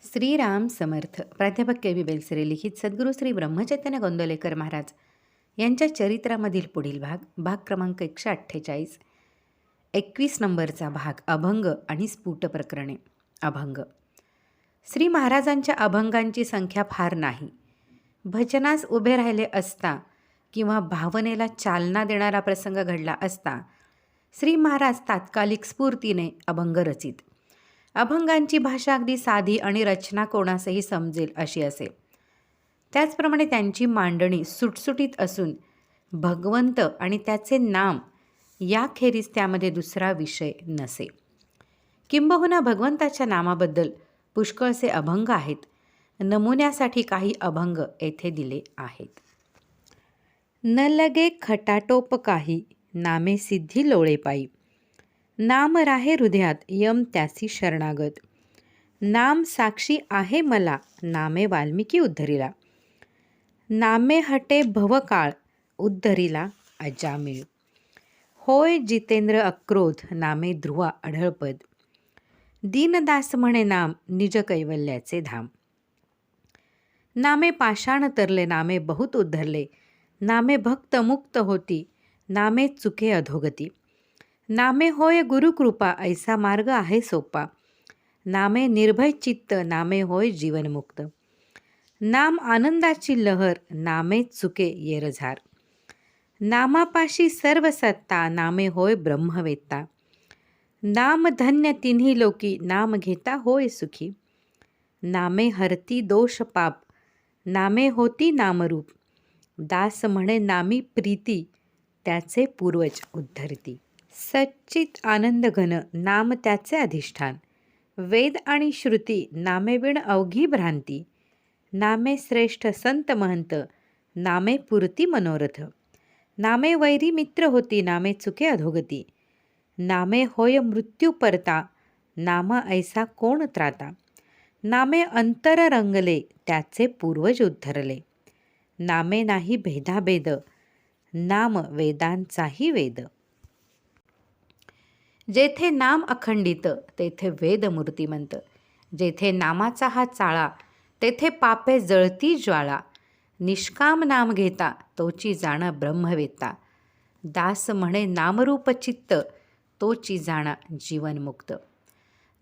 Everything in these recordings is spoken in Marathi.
श्रीराम समर्थ. प्राध्यापक के बी बेलसरे लिखित सद्गुरू श्री ब्रह्मचैतन्य गोंदवलेकर महाराज यांच्या चरित्रामधील पुढील भाग क्रमांक 148. 21 नंबरचा भाग अभंग आणि स्फुट प्रकरणे. अभंग. श्री महाराजांच्या अभंगांची संख्या फार नाही. भजनास उभे राहिले असता किंवा भावनेला चालना देणारा प्रसंग घडला असता श्री महाराज तात्कालिक स्फूर्तीने अभंग रचित. अभंगांची भाषा अगदी साधी आणि रचना कोणासही समजेल अशी असेल. त्याचप्रमाणे त्यांची मांडणी सुटसुटीत असून भगवंत आणि त्याचे नाम याखेरीज त्यामध्ये दुसरा विषय नसे. किंबहुना भगवंताच्या नामाबद्दल पुष्कळसे अभंग आहेत. नमुन्यासाठी काही अभंग येथे दिले आहेत. न लगे खटाटोप काही, नामे सिद्धी लोळे पायी. नाम राहे हृदयात, यम त्यासी शरणागत. नाम साक्षी आहे मला, नामे वाल्मिकी उद्धरिला. नामे हटे भवकाळ, उद्धरिला अजामिळ. होय जितेंद्र अक्रोध, नामे ध्रुवा अढळपद. दीनदास म्हणे नाम, निज कैवल्याचे धाम. नामे पाषाण तरले, नामे बहुत उद्धरले. नामे भक्त मुक्त होती, नामे चुके अधोगती. नामे होय गुरुकृपा, ऐसा मार्ग आहे सोपा. नामे निर्भय चित्त, नामे होय जीवनमुक्त. नाम आनंदाची लहर, नामे चुके येरझार. नामापाशी सर्व सत्ता, नामे होय ब्रह्मवेत्ता. नाम धन्य तिन्ही लोकी, नाम घेता होय सुखी. नामे हरती दोष पाप, नामे होती नामरूप. दास म्हणे नामी प्रीती, त्याचे पूर्वज उद्धरती. सच्चित आनंद घन, नाम त्याचे अधिष्ठान. वेद आणि श्रुती, नामे विण अवघी भ्रांती. नामे श्रेष्ठ संत महंत, नामे पुरती मनोरथ. नामे वैरी मित्र होती, नामे चुके अधोगती. नामे होय मृत्यू परता, नाम ऐसा कोण त्राता. नामे अंतर रंगले, त्याचे पूर्वज उद्धरले. नामे नाही भेदाभेद, नाम वेदांचाही वेद. जेथे नाम अखंडित, तेथे वेद मूर्तिमंत. जेथे नामाचा हा चाळा, तेथे पापे जळती ज्वाळा. निष्काम नाम घेता, तोची जाणा ब्रह्मवेत्ता. दास म्हणे नामरूप चित्त, तोची जाणा जीवनमुक्त.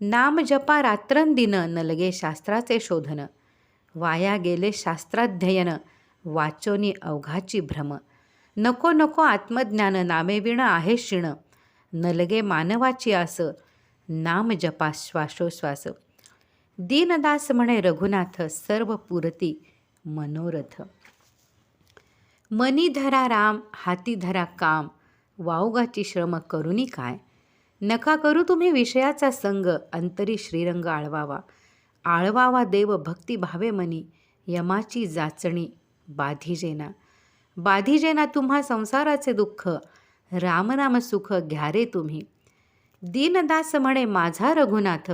नाम जपा रात्रंदिन, न लगे शास्त्राचे शोधन. वाया गेले शास्त्राध्ययन, वाचोनी अवघाची भ्रम. नको नको आत्मज्ञान, नामे विण आहे शिण. न लगे मानवाची आस, नाम जपा श्वासोश्वास. दीनदास म्हणे रघुनाथ, सर्व पुरती मनोरथ. मनी धरा राम, हाती धरा काम. वावगाची श्रम करुनी काय. नका करू तुम्ही विषयाचा संग, अंतरी श्रीरंग आळवावा. आळवावा देव भक्ती भावे मनी, यमाची जाचणी बाधिजेना. बाधिजेना तुम्हा संसाराचे दुःख, रामनाम सुख घ्या रे तुम्ही. दीनदास म्हणे माझा रघुनाथ,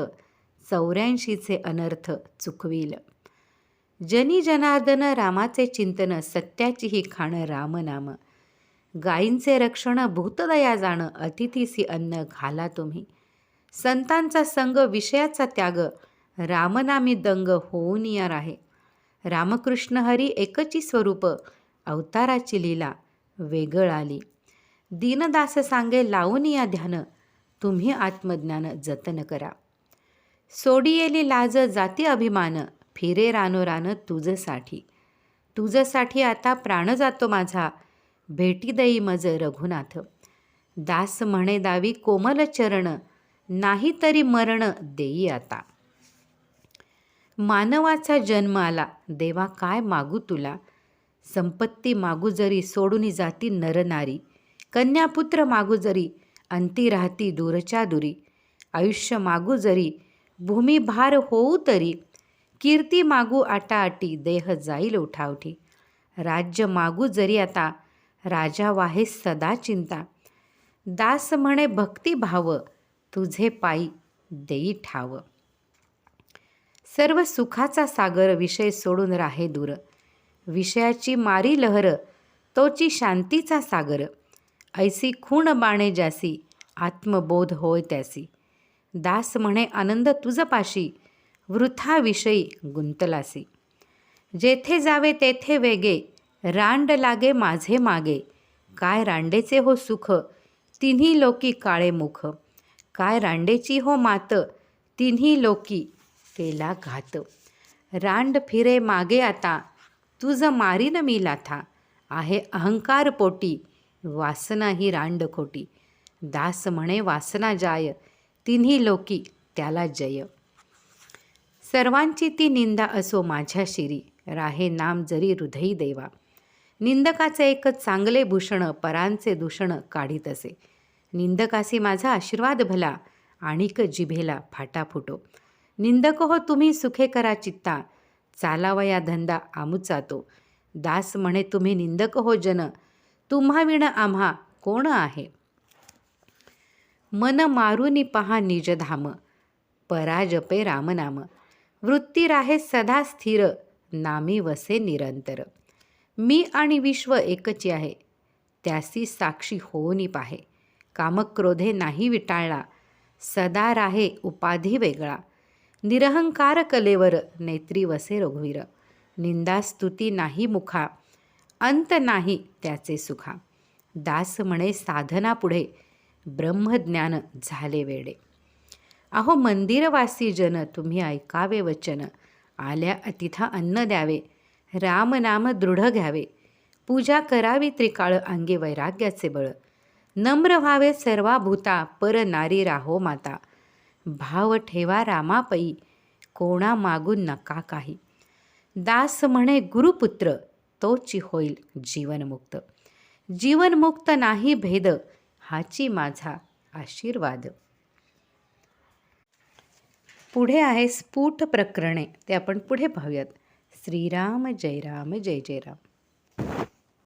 84चे अनर्थ चुकविल. जनी जनार्दन रामाचे चिंतन, सत्याची ही खाण रामनाम. गायींचे रक्षण भूतदया जाण, अतिथीसी अन्न घाला तुम्ही. संतांचा संग विषयाचा त्याग, रामनामी दंग होऊन या राहे. रामकृष्ण हरी एकची स्वरूप, अवताराची लीला वेगळ आली. दीनदास सांगे लावून या ध्यान, तुम्ही आत्मज्ञान जतन करा. सोडियेली लाज जाती अभिमान, फिरे रानोरान तुझसाठी. तुझसाठी आता प्राण जातो माझा, भेटी देई मज रघुनाथ. दास म्हणे दावी कोमल चरण, नाही तरी मरण देई आता. मानवाचा जन्म आला, देवा काय मागू तुला. संपत्ती मागू जरी, सोडून जाती नरनारी. कन्यापुत्र मागू जरी, अंती राहती दूरच्या दुरी. आयुष्य मागू जरी, भूमी भार होऊ तरी. कीर्ती मागू आटाआटी, देह जाईल उठावठी. राज्य मागू जरी आता, राजा वाहे सदा चिंता. दास म्हणे भक्ती भाव, तुझे पायी देई ठाव. सर्व सुखाचा सागर, विषय सोडून राहे दूर. विषयाची मारी लहर, तोची शांतीचा सागर. ऐसी खूण बाणे ज्यासी, आत्मबोध होय त्यासी. दास म्हणे आनंद तुझपाशी, वृथा विषयी गुंतलासी. जेथे जावे तेथे वेगे, रांड लागे माझे मागे. काय रांडेचे हो सुख, तिन्ही लोकी काळे मुख. काय रांडेची हो मात, तिन्ही लोकी केला घात. रांड फिरे मागे आता, तुझ मारीन मी लाथा. आहे अहंकार पोटी, वासना ही रांड खोटी. दास म्हणे वासना जाय, तिन्ही लोकी त्याला जय. सर्वांची ती निंदा असो माझ्या शिरी, राहे नाम जरी हृदयी देवा. निंदकाचे एक चांगले भूषण, परांचे दूषण काढीत असे. निंदकासी माझा आशीर्वाद भला, आणिक जिभेला फाटा फुटो. निंदक हो तुम्ही सुखे करा चित्ता, चालावया धंदा आमुचा तो. दास म्हणे तुम्ही निंदक हो जन, तुम्हा विण आम्हा कोण आहे. मन मारुनी पहा निजधाम, पराजपे रामनाम. वृत्ती राहे सदा स्थिर, नामी वसे निरंतर. मी आणि विश्व एकची आहे, त्यासी साक्षी होऊनी पाहे. कामक्रोधे नाही विटाळला, सदा राहे उपाधी वेगळा. निरहंकार कलेवर, नेत्री वसे रघुवीर. निंदा स्तुती नाही मुखा, अंत नाही त्याचे सुखा. दास म्हणे साधना पुढे, ब्रह्मज्ञान झाले वेडे. अहो मंदिरवासी जन, तुम्ही ऐकावे वचन. आल्या अतिथा अन्न द्यावे, रामनाम दृढ घ्यावे. पूजा करावी त्रिकाळ, अंगे वैराग्याचे बळ. नम्र व्हावे सर्वाभूता, पर नारी राहो माता. भाव ठेवा रामापई, कोणा मागून नका काही. दास म्हणे गुरुपुत्र, तोची होईल जीवनमुक्त. जीवनमुक्त नाही भेद, हाची माझा आशीर्वाद. पुढे आहे स्फुट प्रकरणे, ते आपण पुढे पाहूयात. श्रीराम जय राम जय जय राम.